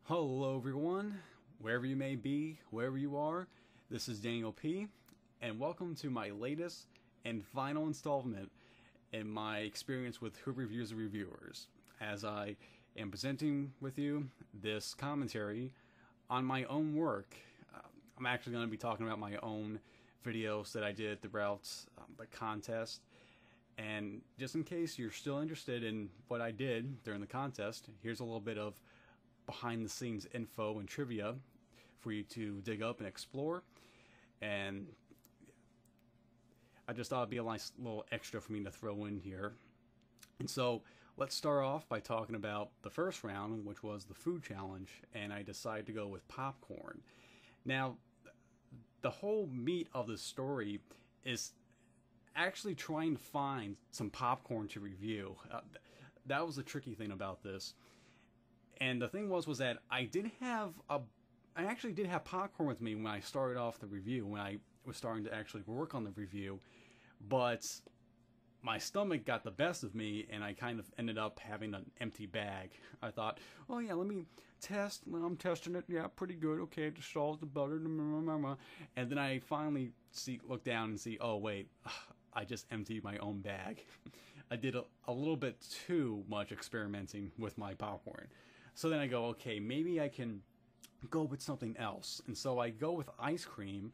Hello everyone, wherever you may be, wherever you are, this is Daniel P, and welcome to my latest and final installment in my experience with Who Reviews the Reviewers, as I am presenting with you this commentary on my own work. I'm actually going to be talking about my own videos that I did throughout the contest, and just in case you're still interested in what I did during the contest, here's a little bit of behind the scenes info and trivia for you to dig up and explore. And I just thought it'd be a nice little extra for me to throw in here. And so let's start off by talking about the first round, which was the food challenge, and I decided to go with popcorn. Now, the whole meat of the story is actually trying to find some popcorn to review. That was the tricky thing about this. And the thing was that I actually did have popcorn with me when I started off the review, when I was starting to actually work on the review, but my stomach got the best of me and I kind of ended up having an empty bag. I thought, oh yeah, let me test. Well, I'm testing it. Yeah, pretty good. Okay, the salt, the butter, and then I finally look down and see, oh wait, I just emptied my own bag. I did a little bit too much experimenting with my popcorn. So then I go, okay, maybe I can go with something else. And so I go with ice cream,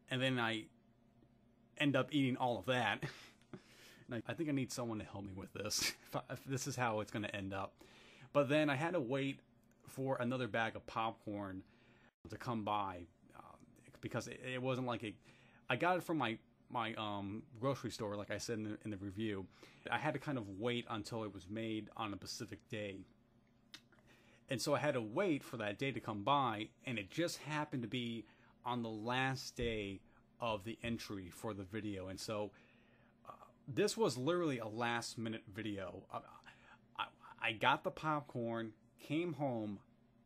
and then I end up eating all of that. And I think I need someone to help me with this, if this is how it's going to end up. But then I had to wait for another bag of popcorn to come by, because it wasn't like I got it from my grocery store, like I said in the review. I had to kind of wait until it was made on a specific day. And so I had to wait for that day to come by, and it just happened to be on the last day of the entry for the video. And so this was literally a last-minute video. I got the popcorn, came home,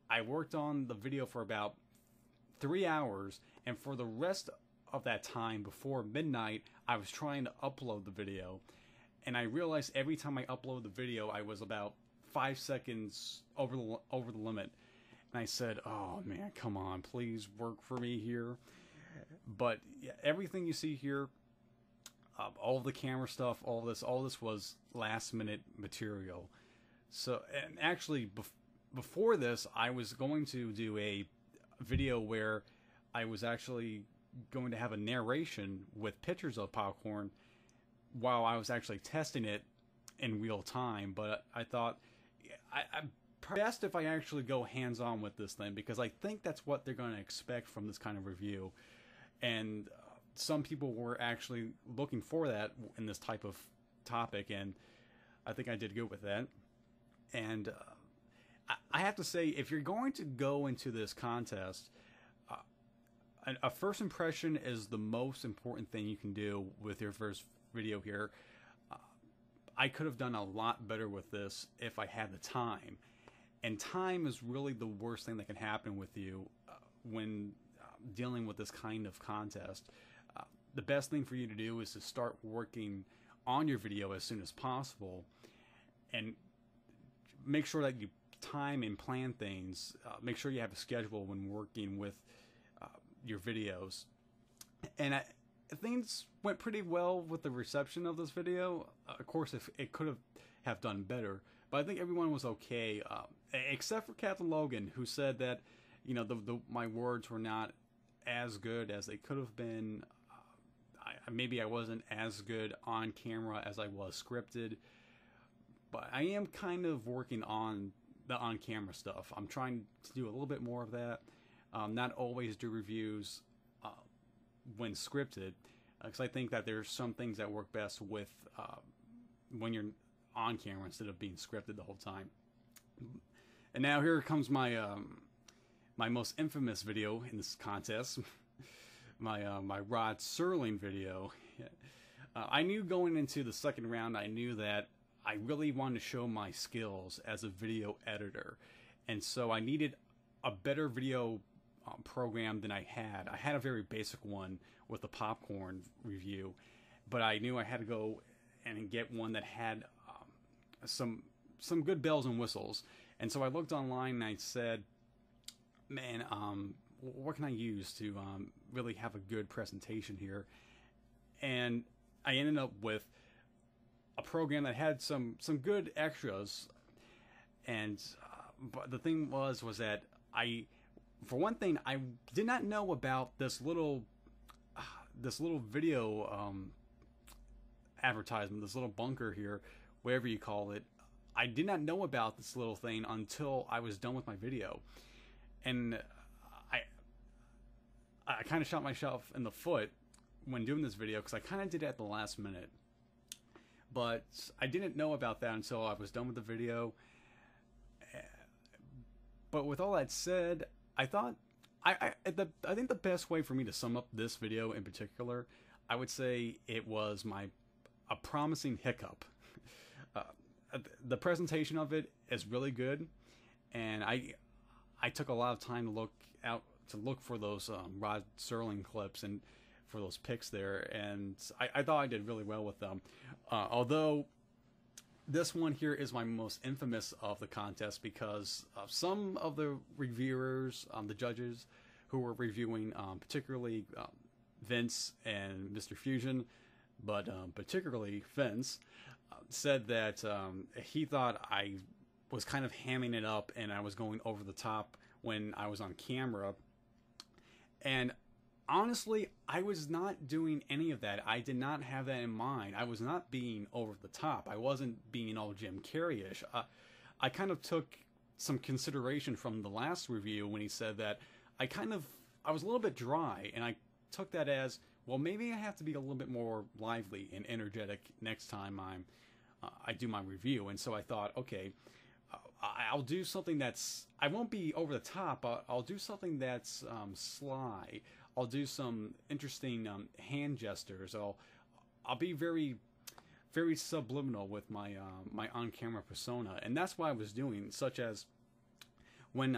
I worked on the video for about 3 hours, and for the rest of that time before midnight, I was trying to upload the video. And I realized every time I uploaded the video, I was about 5 seconds over the limit, and I said, oh man, come on, please work for me here. But yeah, everything you see here, all the camera stuff, all this was last minute material. So, and actually before this, I was going to do a video where I was actually going to have a narration with pictures of popcorn while I was actually testing it in real time. But I thought I'm best if I actually go hands-on with this thing, because I think that's what they're going to expect from this kind of review. And some people were actually looking for that in this type of topic, and I think I did good with that. And I have to say, if you're going to go into this contest, a first impression is the most important thing you can do with your first video here. I could have done a lot better with this if I had the time. And time is really the worst thing that can happen with you when dealing with this kind of contest. The best thing for you to do is to start working on your video as soon as possible, and make sure that you time and plan things. Make sure you have a schedule when working with your videos. And things went pretty well with the reception of this video. Of course, if it could have done better, but I think everyone was okay, except for Captain Logan, who said that, you know, my words were not as good as they could have been. Maybe I wasn't as good on camera as I was scripted, but I am kind of working on the on-camera stuff. I'm trying to do a little bit more of that. Not always do reviews when scripted, because I think that there's some things that work best with when you're on camera instead of being scripted the whole time. And now here comes my my most infamous video in this contest, my Rod Serling video. I knew going into the second round, I knew that I really wanted to show my skills as a video editor, and so I needed a better video program than I had. I had a very basic one with the popcorn review, but I knew I had to go and get one that had some good bells and whistles. And so I looked online and I said, man, what can I use to really have a good presentation here? And I ended up with a program that had some good extras. And but the thing was that for one thing, I did not know about this little video advertisement, this little bunker here, whatever you call it. I did not know about this little thing until I was done with my video, and I kind of shot myself in the foot when doing this video because I kind of did it at the last minute. But I didn't know about that until I was done with the video. But with all that said, I thought I think the best way for me to sum up this video in particular, I would say it was a promising hiccup. The presentation of it is really good, and I took a lot of time to look for those Rod Serling clips and for those pics there, and I thought I did really well with them. Although this one here is my most infamous of the contest because some of the reviewers, the judges who were reviewing, particularly Vince and Mr. Fusion, but particularly Vince, said that he thought I was kind of hamming it up and I was going over the top when I was on camera. And honestly, I was not doing any of that. I did not have that in mind. I was not being over the top. I wasn't being all Jim Carrey-ish. I kind of took some consideration from the last review when he said that I was a little bit dry, and I took that as, well, maybe I have to be a little bit more lively and energetic next time I do my review. And so I thought, okay, I'll do something that's, I won't be over the top. I'll do something that's sly. I'll do some interesting hand gestures. I'll be very, very subliminal with my my on-camera persona, and that's what I was doing. Such as when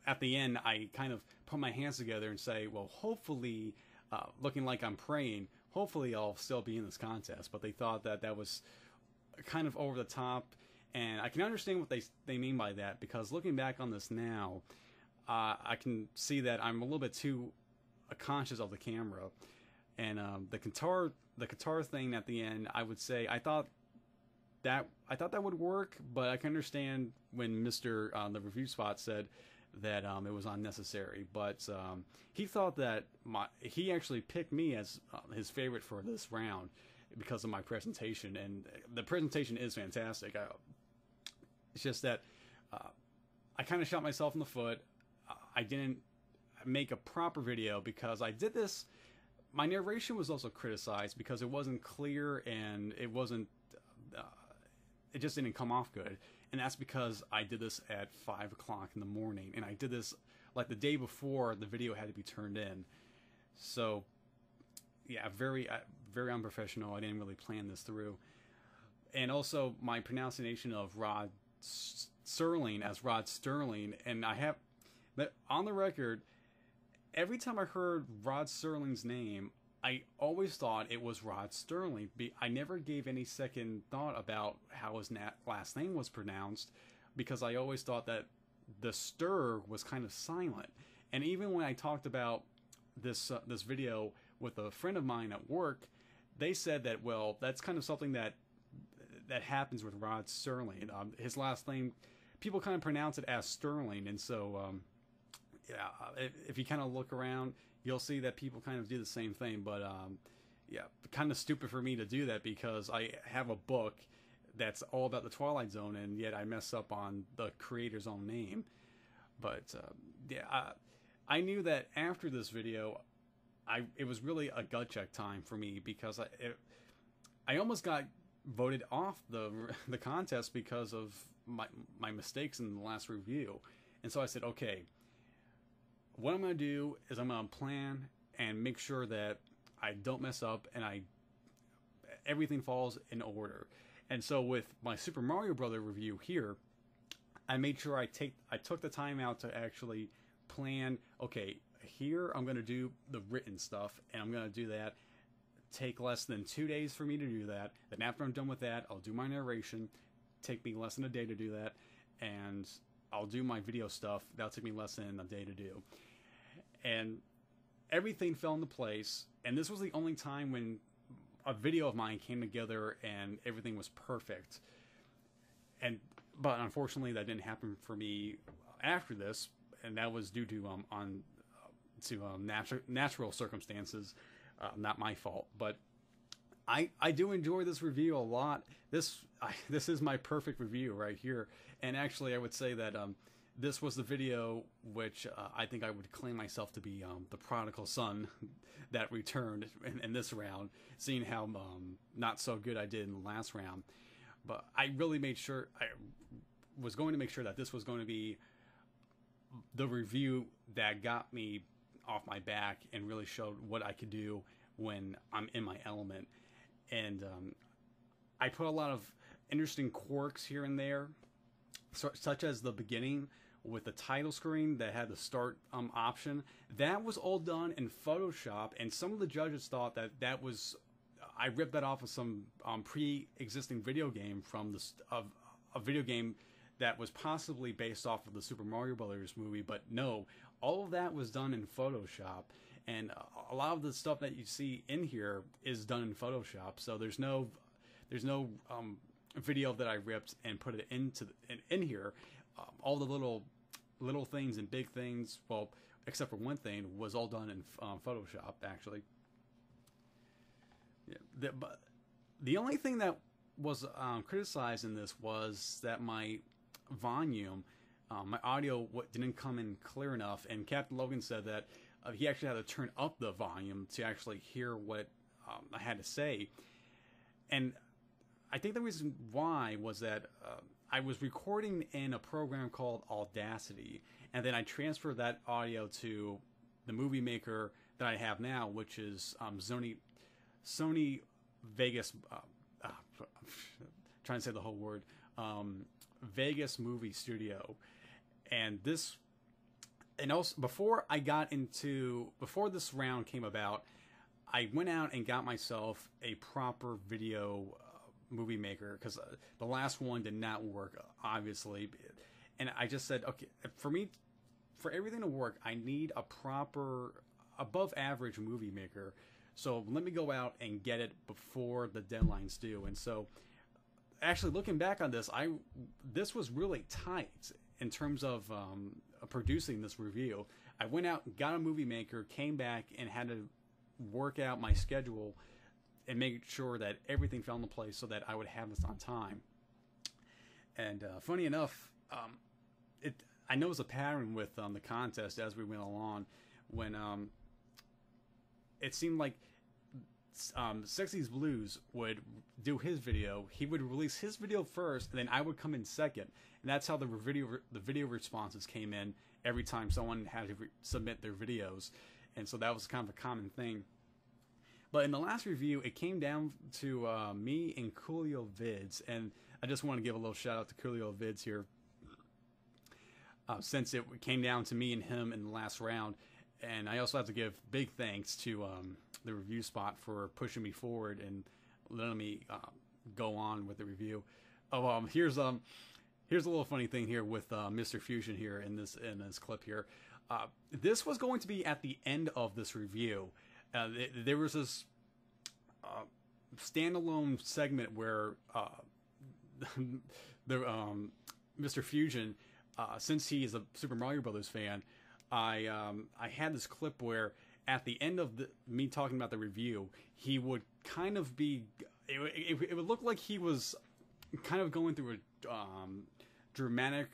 at the end I kind of put my hands together and say, well, hopefully, looking like I'm praying, hopefully I'll still be in this contest. But they thought that was kind of over the top, and I can understand what they mean by that, because looking back on this now, I can see that I'm a little bit too conscious of the camera, and the guitar thing at the end, I would say I thought that would work, but I can understand when Mr. The review spot said that it was unnecessary. But he thought that he actually picked me as his favorite for this round because of my presentation, and the presentation is fantastic. It's just that I kind of shot myself in the foot. I didn't make a proper video because I did this. My narration was also criticized because it wasn't clear, and it just didn't come off good. And that's because I did this at 5 o'clock in the morning, and I did this like the day before the video had to be turned in. So yeah, very unprofessional. I didn't really plan this through. And also my pronunciation of Rod Serling as Rod Sterling, and I have, but on the record, every time I heard Rod Serling's name, I always thought it was Rod Sterling. I never gave any second thought about how his last name was pronounced, because I always thought that the stir was kind of silent. And even when I talked about this video with a friend of mine at work, they said that, well, that's kind of something that happens with Rod Serling. His last name, people kind of pronounce it as Sterling, and so yeah, if you kind of look around, you'll see that people kind of do the same thing. But yeah, kind of stupid for me to do that, because I have a book that's all about the Twilight Zone, and yet I mess up on the creator's own name. But yeah, I knew that after this video, it was really a gut check time for me, because I almost got voted off the contest because of my mistakes in the last review. And so I said, okay, what I'm going to do is I'm going to plan and make sure that I don't mess up and everything falls in order. And so with my Super Mario Brother review here, I made sure I took the time out to actually plan, okay, here I'm going to do the written stuff, and I'm going to do that. Take less than 2 days for me to do that. Then after I'm done with that, I'll do my narration. Take me less than a day to do that. And I'll do my video stuff. That'll take me less than a day to do. And everything fell into place. And this was the only time when a video of mine came together and everything was perfect. But unfortunately, that didn't happen for me after this, and that was due to natural circumstances, not my fault. But I do enjoy this review a lot. This is my perfect review right here. And actually, I would say that this was the video which I think I would claim myself to be the prodigal son that returned in this round, seeing how not so good I did in the last round. But I really made sure, I was going to make sure that this was going to be the review that got me off my back and really showed what I could do when I'm in my element. And I put a lot of interesting quirks here and there, such as the beginning with the title screen that had the start option. That was all done in Photoshop, and some of the judges thought that was, I ripped that off of some pre-existing video game from a video game that was possibly based off of the Super Mario Brothers movie, but no, all of that was done in Photoshop, and a lot of the stuff that you see in here is done in Photoshop. So there's no video that I ripped and put it in here. All the little things and big things, well, except for one thing, was all done in Photoshop actually. Yeah, but the only thing that was criticized in this was that my volume, my audio didn't come in clear enough, and Captain Logan said that he actually had to turn up the volume to actually hear what I had to say. And I think the reason why was that I was recording in a program called Audacity, and then I transferred that audio to the movie maker that I have now, which is Sony Vegas, trying to say the whole word, Vegas Movie Studio. And also before this round came about, I went out and got myself a proper video movie maker, because the last one did not work, obviously. And I just said, okay, for everything to work, I need a proper above average movie maker. So let me go out and get it before the deadline's due. And so actually looking back on this, this was really tight in terms of producing this review. I went out, got a movie maker, came back, and had to work out my schedule and make sure that everything fell into place so that I would have this on time. And funny enough, I noticed a pattern with the contest as we went along, when it seemed like Sexy's Blues would do his video. He would release his video first, and then I would come in second. And that's how the video responses came in every time someone had to submit their videos. And so that was kind of a common thing. But in the last review, it came down to me and Coolio Vids. And I just want to give a little shout out to Coolio Vids here, since it came down to me and him in the last round. And I also have to give big thanks to the review spot for pushing me forward and letting me go on with the review. Oh, here's a little funny thing here with Mr. Fusion here in this clip here. This was going to be at the end of this review. There was this standalone segment where Mr. Fusion, since he is a Super Mario Brothers fan, I had this clip where at the end of me talking about the review, he would kind of be, it would look like he was kind of going through a dramatic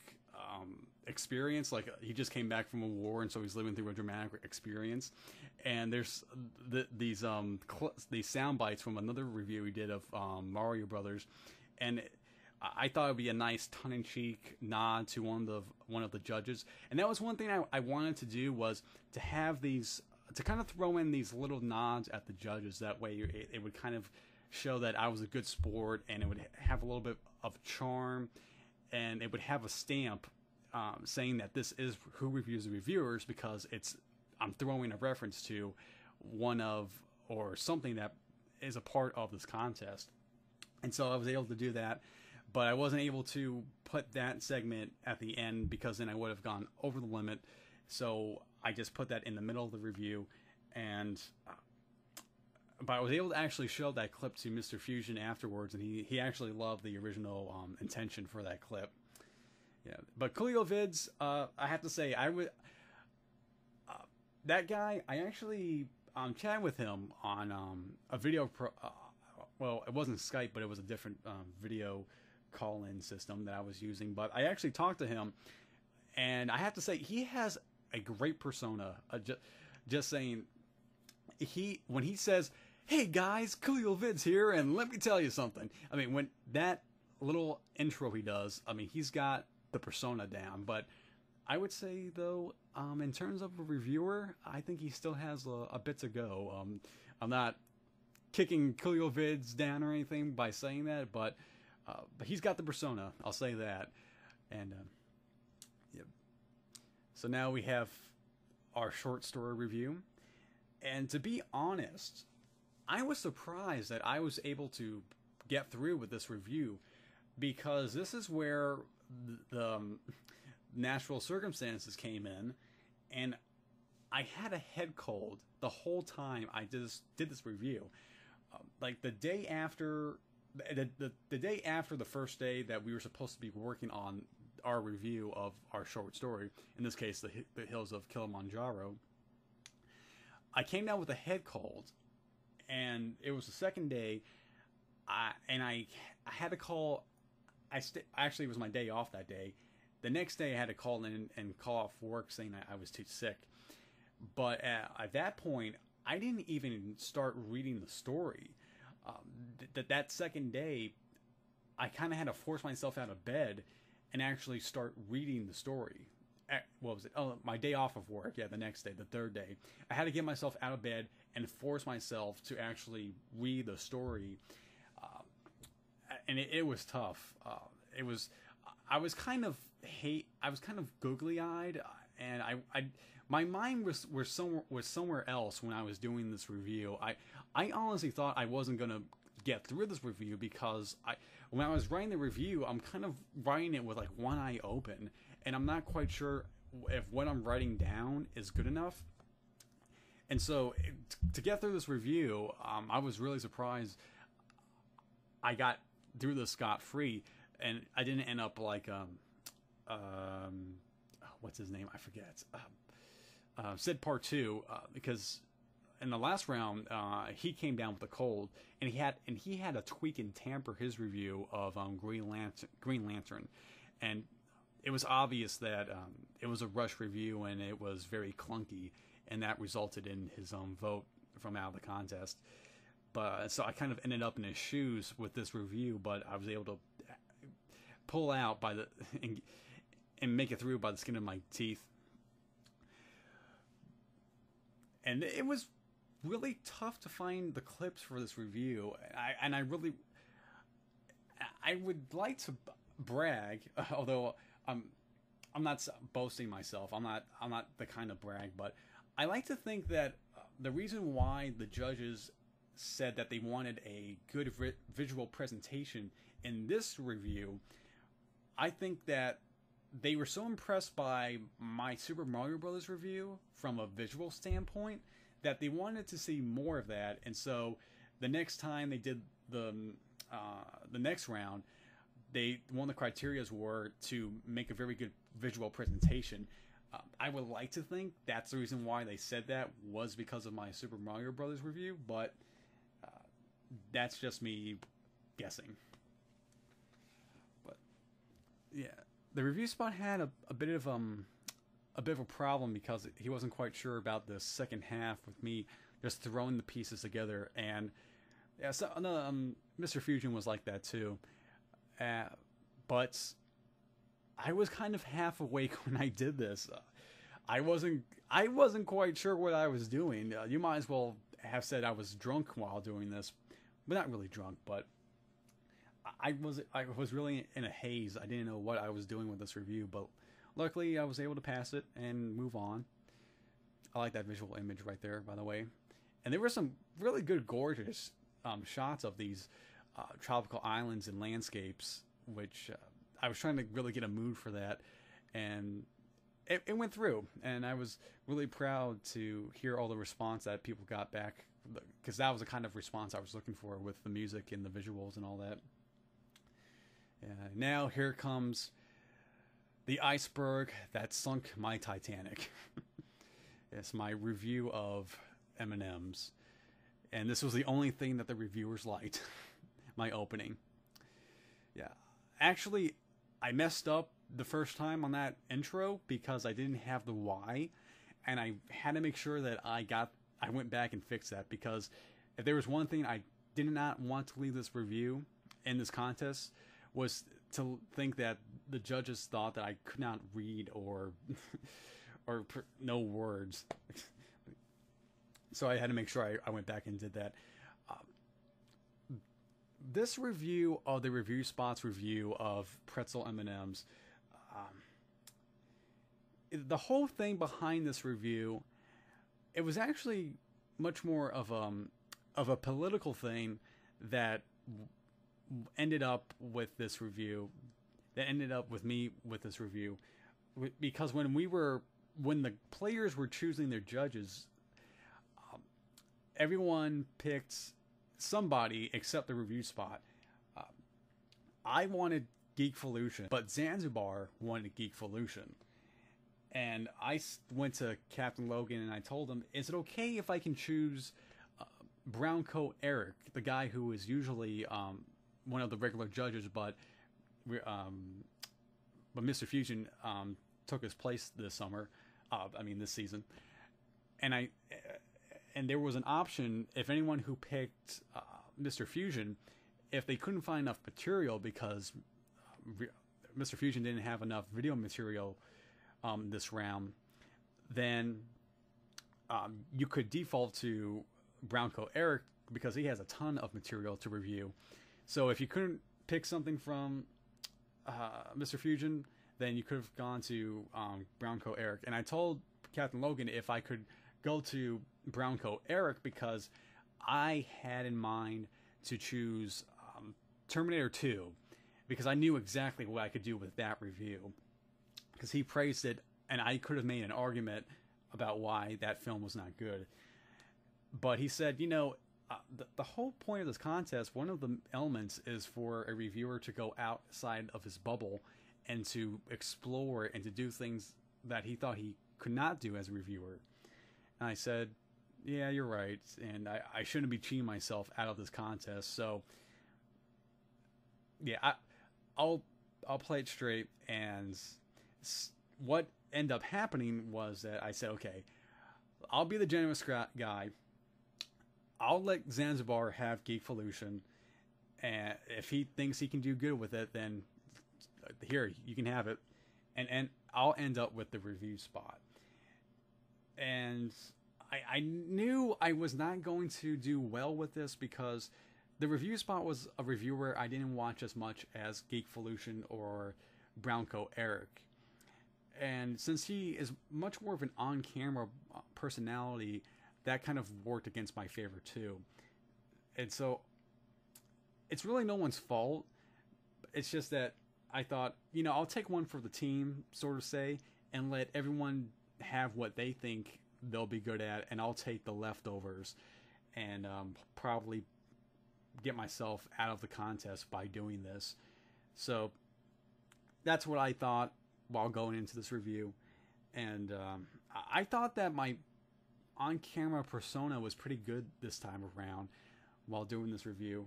experience, like he just came back from a war, and so he's living through a dramatic experience. And there's these sound bites from another review he did of Mario Brothers, and I thought it would be a nice tongue-in-cheek nod to one of the judges. And that was one thing I wanted to do, was to have these, to kind of throw in these little nods at the judges. That way it would kind of show that I was a good sport, and it would have a little bit of charm, and it would have a stamp saying that this is Who Reviews the Reviewers, because I'm throwing a reference to one of, or something that is a part of this contest. And so I was able to do that. but I wasn't able to put that segment at the end because then I would have gone over the limit. So I just put that in the middle of the review, and but I was able to actually show that clip to Mr. Fusion afterwards, and he actually loved the original intention for that clip. Yeah, but Coolio Vids, I have to say, I would that guy. I actually chatted with him on a video. Well, it wasn't Skype, but it was a different video call-in system that I was using. But I actually talked to him, and I have to say, he has a great persona. Just saying, when he says, "Hey guys, Coolio Vids here, and let me tell you something." I mean, when that little intro he does, I mean, he's got the persona down. But I would say, though, in terms of a reviewer, I think he still has a bit to go. I'm not kicking Coolio Vids down or anything by saying that, but he's got the persona. I'll say that. And yeah. So now we have our short story review. And to be honest, I was surprised that I was able to get through with this review, because this is where the natural circumstances came in, and I had a head cold the whole time I did this review. Like the day after, the day after the first day that we were supposed to be working on our review of our short story, in this case, the Hills of Kilimanjaro, I came down with a head cold, and it was the second day, and I had to call. Actually, it was my day off that day. The next day, I had to call in and call off work saying I was too sick. But at that point, I didn't even start reading the story. That second day, I kind of had to force myself out of bed and actually start reading the story. What was it? Oh, my day off of work. Yeah, the next day, the third day. I had to get myself out of bed and force myself to actually read the story. And it was tough. I was kind of googly eyed, and my mind was somewhere else when I was doing this review. I honestly thought I wasn't gonna get through this review, because when I was writing the review, I'm kind of writing it with like one eye open, and I'm not quite sure if what I'm writing down is good enough. And so to get through this review, I was really surprised I got through this scot-free, and I didn't end up like what's his name? I forget. Sid Part 2, because in the last round, he came down with a cold, and he had to tweak and tamper his review of Green Lantern, and it was obvious that it was a rush review, and it was very clunky, and that resulted in his vote from out of the contest. But so I kind of ended up in his shoes with this review, but I was able to pull out and make it through by the skin of my teeth. And it was really tough to find the clips for this review. I would like to brag, although I'm not boasting myself. I'm not the kind of brag, but I like to think that the reason why the judges said that they wanted a good visual presentation in this review, I think that they were so impressed by my Super Mario Brothers review from a visual standpoint that they wanted to see more of that. And so the next time they did the next round, one of the criterias were to make a very good visual presentation. I would like to think that's the reason why they said that, was because of my Super Mario Brothers review, but that's just me guessing. But yeah, the review spot had a bit of a problem, because he wasn't quite sure about the second half with me just throwing the pieces together. And yeah, so Mr. Fusion was like that too. But I was kind of half awake when I did this. I wasn't quite sure what I was doing. You might as well have said I was drunk while doing this, but not really drunk. But I was really in a haze. I didn't know what I was doing with this review, but luckily I was able to pass it and move on. I like that visual image right there, by the way. And there were some really good, gorgeous shots of these tropical islands and landscapes which I was trying to really get a mood for that, and it went through, and I was really proud to hear all the response that people got back, because that was the kind of response I was looking for with the music and the visuals and all that. Now here comes the iceberg that sunk my Titanic. It's my review of M&M's, and this was the only thing that the reviewers liked. My opening. Yeah, actually, I messed up the first time on that intro because I didn't have the Y, and I had to make sure that I went back and fixed that, because if there was one thing I did not want to leave this review in this contest, was to think that the judges thought that I could not read or know words. So I had to make sure I went back and did that. This review of the Review Spot's review of pretzel M&Ms, the whole thing behind this review, it was actually much more of a political thing that ended up with this review, that ended up with me with this review, because when the players were choosing their judges, everyone picked somebody except the Review Spot. I wanted Geekvolution, but Zanzibar wanted Geekvolution. And I went to Captain Logan and I told him, is it okay if I can choose Brown Coat Eric, the guy who is usually one of the regular judges, but Mr. Fusion took his place this summer, this season. And there was an option, if anyone who picked Mr. Fusion, if they couldn't find enough material because Mr. Fusion didn't have enough video material this round, then you could default to Browncoat Eric because he has a ton of material to review. So if you couldn't pick something from Mr. Fusion, then you could have gone to Browncoat Eric. And I told Captain Logan if I could go to Browncoat Eric because I had in mind to choose Terminator 2, because I knew exactly what I could do with that review, because he praised it and I could have made an argument about why that film was not good. But he said, the whole point of this contest, one of the elements is for a reviewer to go outside of his bubble and to explore and to do things that he thought he could not do as a reviewer. And I said, yeah, you're right, and I shouldn't be cheating myself out of this contest. So yeah, I'll play it straight. And what ended up happening was that I said, okay, I'll be the generous guy. I'll let Zanzibar have Geekvolution, and if he thinks he can do good with it, then here, you can have it. And I'll end up with the Review Spot. And I knew I was not going to do well with this because the Review Spot was a reviewer I didn't watch as much as Geekvolution or Browncoat Eric. And since he is much more of an on-camera personality, that kind of worked against my favor too. And so it's really no one's fault. It's just that I thought, I'll take one for the team, sort of say, and let everyone have what they think they'll be good at, and I'll take the leftovers and probably get myself out of the contest by doing this. So that's what I thought while going into this review. And I thought that my on-camera persona was pretty good this time around while doing this review.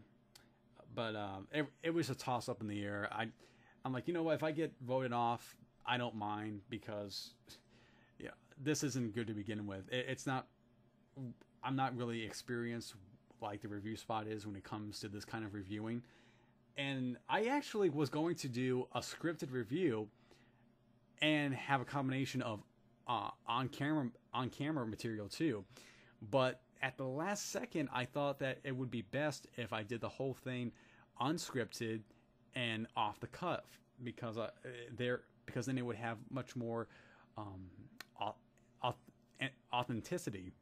But it was a toss-up in the air. I'm like, what, if I get voted off, I don't mind, because this isn't good to begin with. I'm not really experienced like the Review Spot is when it comes to this kind of reviewing. And I actually was going to do a scripted review and have a combination of on-camera material too. But at the last second, I thought that it would be best if I did the whole thing unscripted and off the cuff, because then it would have much more authenticity.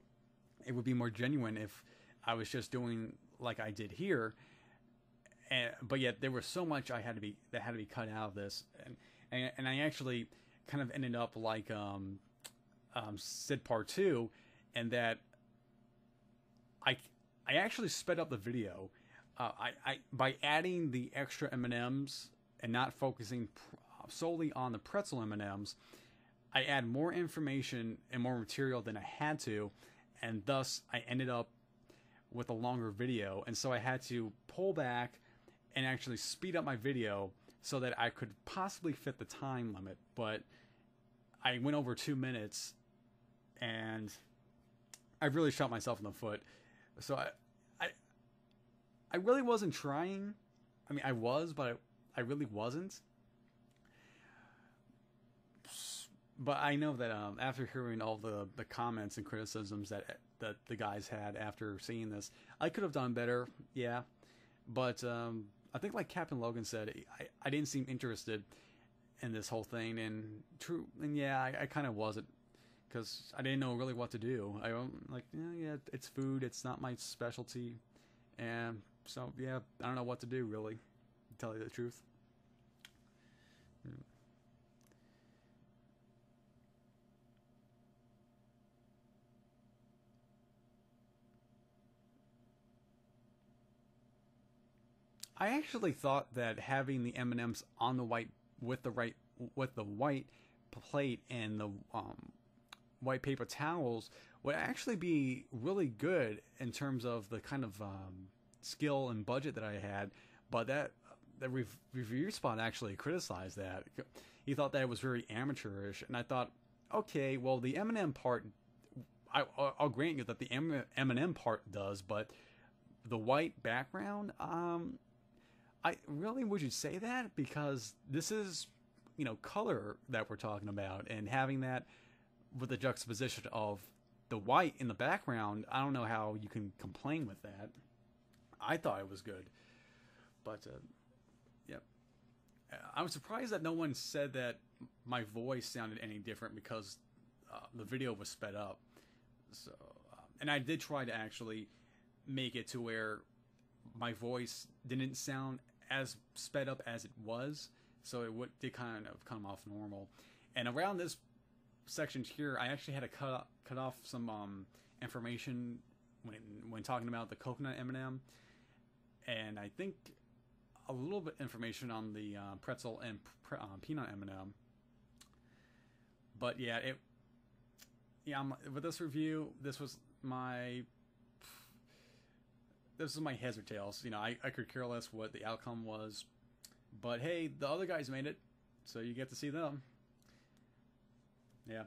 It would be more genuine if I was just doing like I did here. but yet there was so much that had to be cut out of this, and I actually kind of ended up like Sid Part 2, and that I actually sped up the video. I by adding the extra M&Ms and not focusing solely on the pretzel M&Ms, I add more information and more material than I had to, and thus I ended up with a longer video. And so I had to pull back and actually speed up my video so that I could possibly fit the time limit. But I went over 2 minutes, and I really shot myself in the foot. So I really wasn't trying. I mean, I was, but I really wasn't. But I know that after hearing all the comments and criticisms that the guys had after seeing this, I could have done better, yeah. But I think, like Captain Logan said, I didn't seem interested in this whole thing, and yeah, I kind of wasn't, because I didn't know really what to do. I like, yeah, it's food, it's not my specialty, and so yeah, I don't know what to do really, to tell you the truth. I actually thought that having the M&Ms on the white with the white plate and the white paper towels would actually be really good in terms of the kind of skill and budget that I had. But the review spot actually criticized that. He thought that it was very amateurish, and I thought, okay, well, the M&M part, I'll grant you that the M&M part does, but the white background, would you say that? Because this is, color that we're talking about, and having that with the juxtaposition of the white in the background, I don't know how you can complain with that. I thought it was good, but yeah, I was surprised that no one said that my voice sounded any different because the video was sped up. So, and I did try to actually make it to where my voice didn't sound as sped up as it was, so it did kind of come off normal. And around this section here, I actually had to cut off some information when talking about the coconut M&M, and I think a little bit information on the pretzel and peanut M&M. But yeah, with this review, this was my heads or tails. I could care less what the outcome was, but hey, the other guys made it, so you get to see them. Yeah.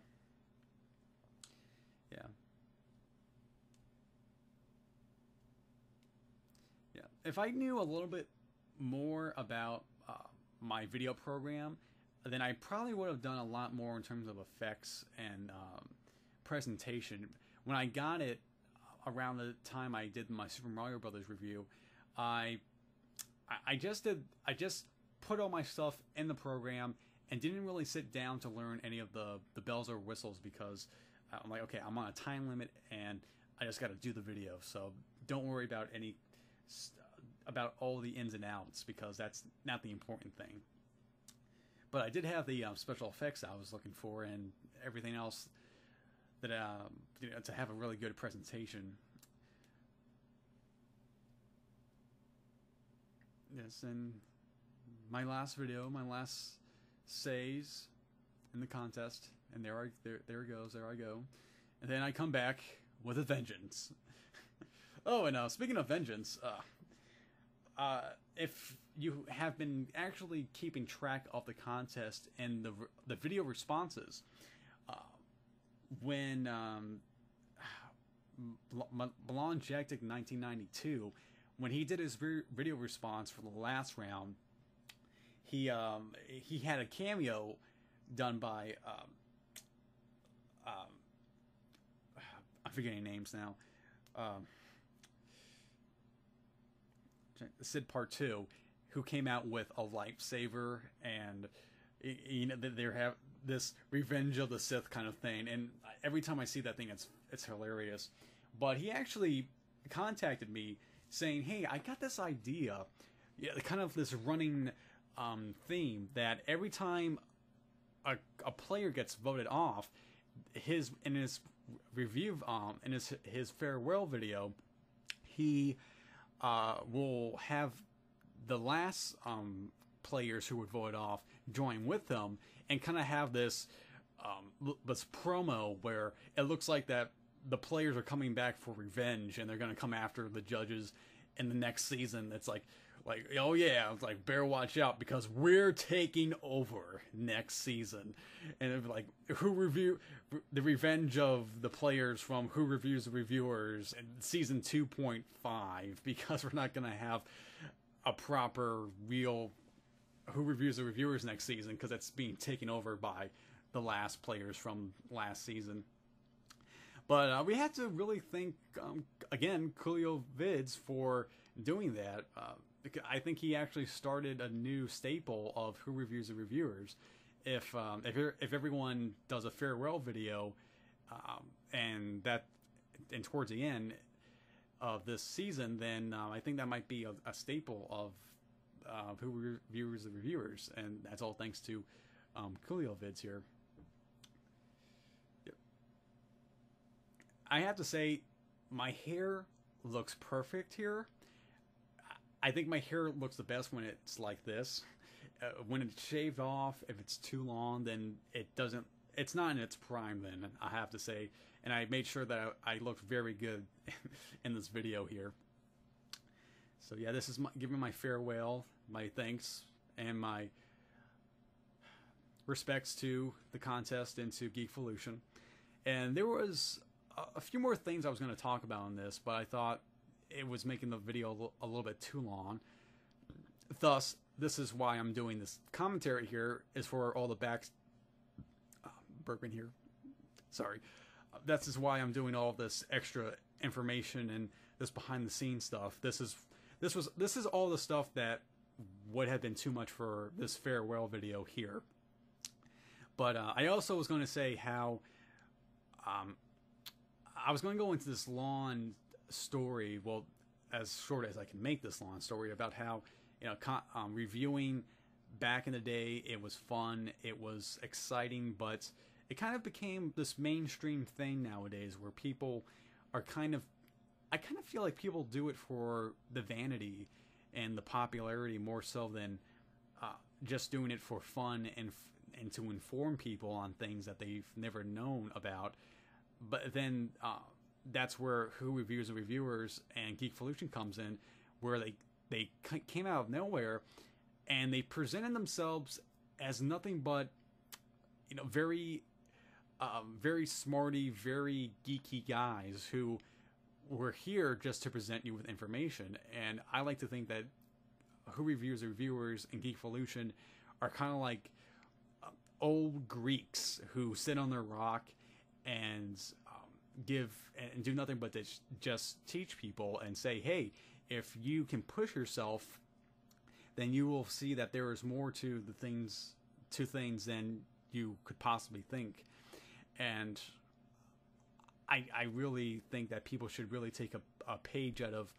If I knew a little bit more about my video program, then I probably would have done a lot more in terms of effects and presentation. When I got it around the time I did my Super Mario Brothers review, I just put all my stuff in the program and didn't really sit down to learn any of the bells or whistles, because I'm like, okay, I'm on a time limit and I just got to do the video. So don't worry about all the ins and outs, because that's not the important thing. But I did have the special effects I was looking for and everything else that to have a really good presentation. Yes, and my last video, my last says in the contest, and there I go, and then I come back with a vengeance. Oh, and speaking of vengeance, if you have been actually keeping track of the contest and the video responses, when Blonde Jactic 1992, when he did his video response for the last round, he had a cameo done by I'm forgetting names now. Sid Part 2, who came out with a lifesaver, and they have this Revenge of the Sith kind of thing, and every time I see that thing, it's hilarious. But he actually contacted me saying, hey, I got this idea. yeah, kind of this running theme that every time a player gets voted off, his review in his farewell video, he will have the last players who were voted off join with them and kind of have this promo where it looks like that the players are coming back for revenge and they're going to come after the judges in the next season. It's like, oh yeah, it's like, better watch out because we're taking over next season. And it's like, the revenge of the players from Who Reviews the Reviewers in season 2.5, because we're not going to have a proper real Who Reviews the Reviewers next season because it's being taken over by the last players from last season. But we had to really thank, again, Coolio Vids for doing that. I think he actually started a new staple of Who Reviews the Reviewers. If everyone does a farewell video, and towards the end of this season, then I think that might be a staple of Who Reviews the Reviewers, and that's all thanks to Coolio Vids here. Yep. I have to say, my hair looks perfect here. I think my hair looks the best when it's like this. When it's shaved off, if it's too long, then it's not in its prime then, I have to say. And I made sure that I looked very good in this video here. So yeah, this is giving my farewell, my thanks, and my respects to the contest and to Geekvolution. And there was a few more things I was going to talk about in this, but I thought it was making the video a little bit too long. Thus, this is why I'm doing this commentary here, is for all the burping here. Sorry. That's just why I'm doing all this extra information and this behind the scenes stuff. This is all the stuff that would have been too much for this farewell video here. But I also was going to say how I was going to go into this long story, well, as short as I can make this long story, about how, you know, reviewing back in the day, it was fun, it was exciting, but it kind of became this mainstream thing nowadays where people are I kind of feel like people do it for the vanity and the popularity more so than just doing it for fun and to inform people on things that they've never known about. But then that's where Who Reviews the Reviewers and Geekvolution comes in, where they came out of nowhere and they presented themselves as nothing but, you know, very smarty, very geeky guys who were here just to present you with information. And I like to think that Who Reviews the Reviewers and Geekvolution are kind of like old Greeks who sit on their rock and give and do nothing but to just teach people and say, hey, if you can push yourself, then you will see that there is more to things than you could possibly think. And I really think that people should really take a page out of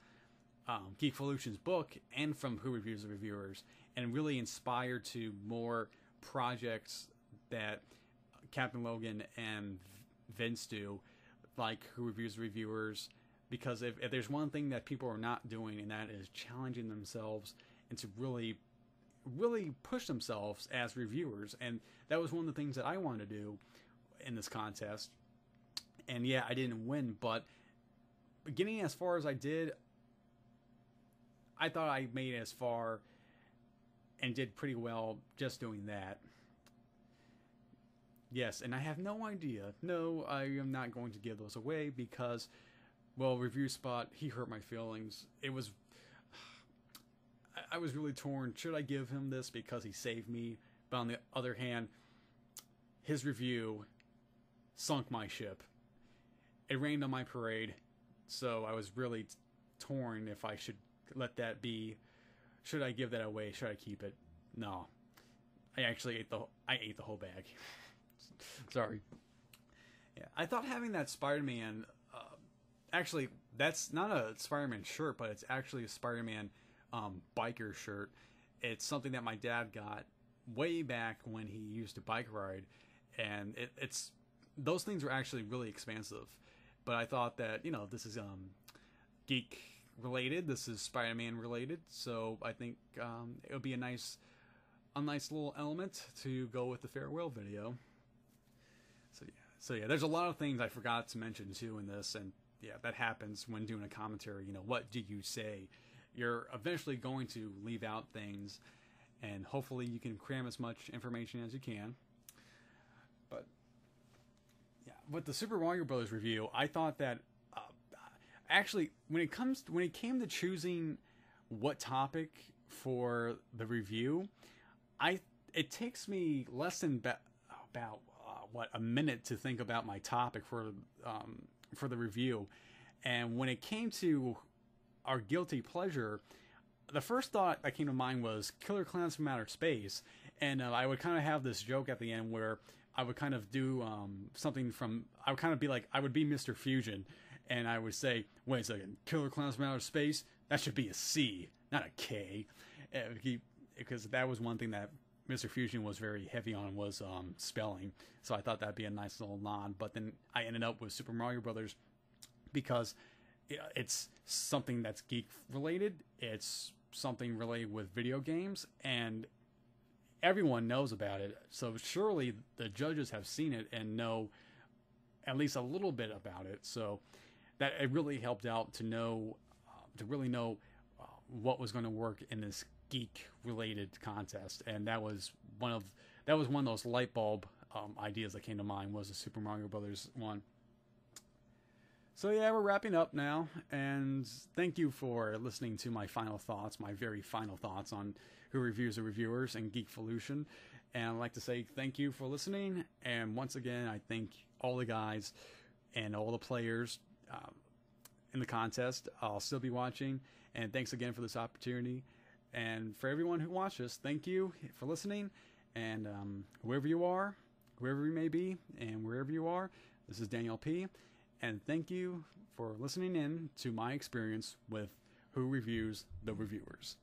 Geekvolution's book and from Who Reviews the Reviewers, and really inspire to more projects that Captain Logan and Vince do, like Who Reviews the Reviewers. Because if there's one thing that people are not doing, and that is challenging themselves and to really push themselves as reviewers. And that was one of the things that I wanted to do in this contest. And yeah, I didn't win, but getting as far as I did, I thought I made it as far and did pretty well just doing that. Yes, and I have no idea. No, I am not going to give those away because, well, Review Spot, he hurt my feelings. I was really torn. Should I give him this because he saved me? But on the other hand, his review sunk my ship. It rained on my parade, so I was really torn if I should let that be. Should I give that away? Should I keep it? No. I actually ate the whole bag. Sorry. Yeah, I thought having that Spider-Man, actually, that's not a Spider-Man shirt, but it's actually a Spider-Man biker shirt. It's something that my dad got way back when he used to bike ride, and it's those things are actually really expensive. But I thought that, you know, this is geek related, this is Spider-Man related, so I think it would be a nice little element to go with the farewell video. So yeah, there's a lot of things I forgot to mention too in this, and yeah, that happens when doing a commentary. You know, what do you say? You're eventually going to leave out things, and hopefully you can cram as much information as you can. But yeah, with the Super Mario Bros. Review, I thought that actually when it came to choosing what topic for the review, it takes me less than about a minute to think about my topic for the review. And when it came to our guilty pleasure, the first thought that came to mind was Killer Clowns from Outer Space, and I would kind of have this joke at the end where I would kind of do something from, I would kind of be like, I would be Mr. Fusion, and I would say, wait a second, Killer Clowns from Outer Space, that should be a C, not a K, because that was one thing that Mr. Fusion was very heavy on, was spelling. So I thought that'd be a nice little nod. But then I ended up with Super Mario Brothers because it's something that's geek related. It's something related with video games, and everyone knows about it. So surely the judges have seen it and know at least a little bit about it. So that it really helped out to know, to really know what was going to work in this geek related contest. And that was one of those light bulb ideas that came to mind, was the Super Mario Brothers one. So yeah, we're wrapping up now, and thank you for listening to my final thoughts, my very final thoughts on Who Reviews the Reviewers and Geekvolution. And I'd like to say thank you for listening, and once again I thank all the guys and all the players in the contest. I'll still be watching, and thanks again for this opportunity. And for everyone who watched this, thank you for listening. And whoever you are, whoever you may be, and wherever you are, this is Daniel P. And thank you for listening in to my experience with Who Reviews the Reviewers.